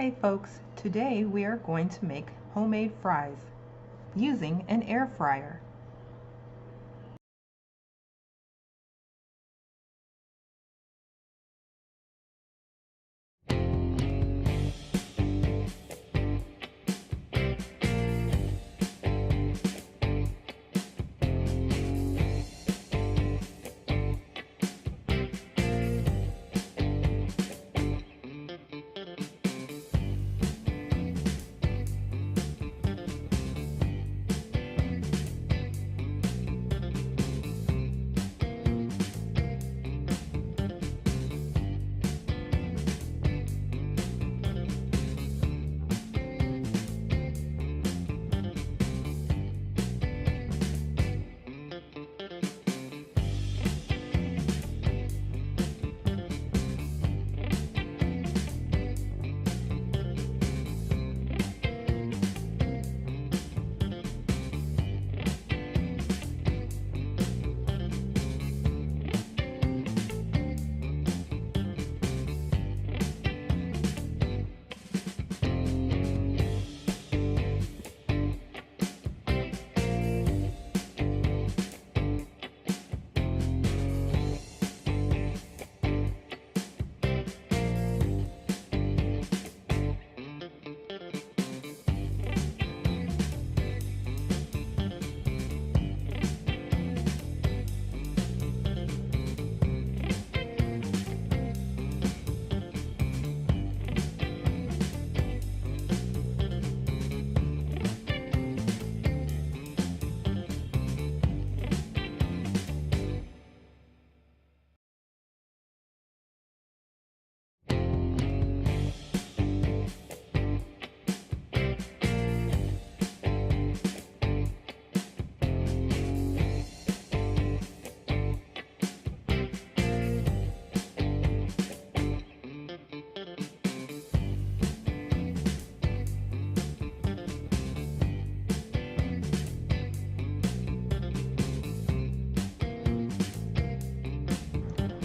Hey folks, today we are going to make homemade fries using an air fryer.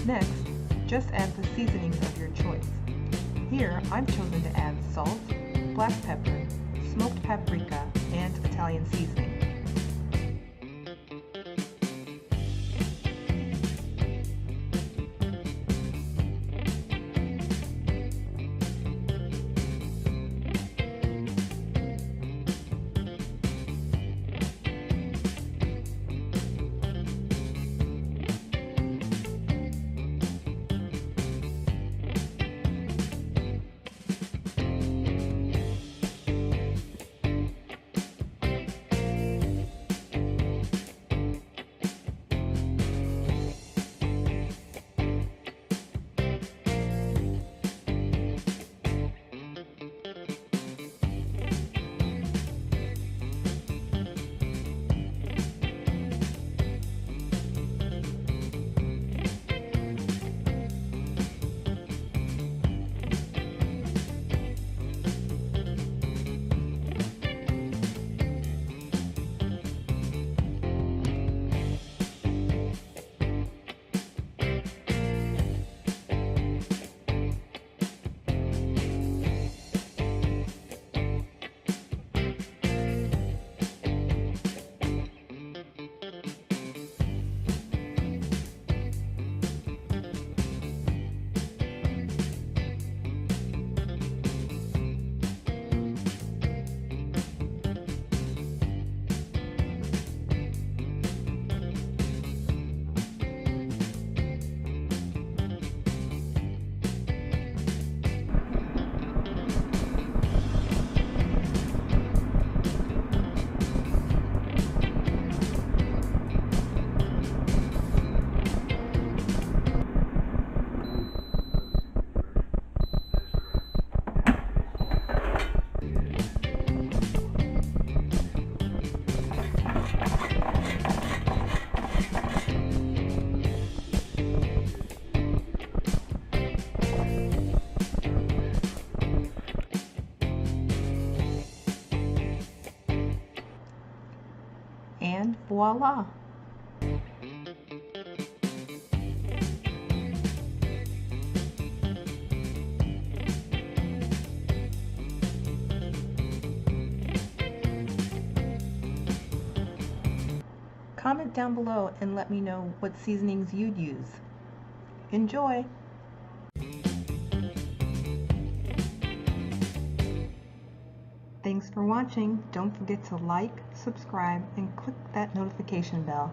Next, just add the seasonings of your choice. Here, I've chosen to add salt, black pepper, smoked paprika, and Italian seasoning. And voila! Comment down below and let me know what seasonings you'd use. Enjoy! Thanks for watching. Don't forget to like, subscribe, and click that notification bell.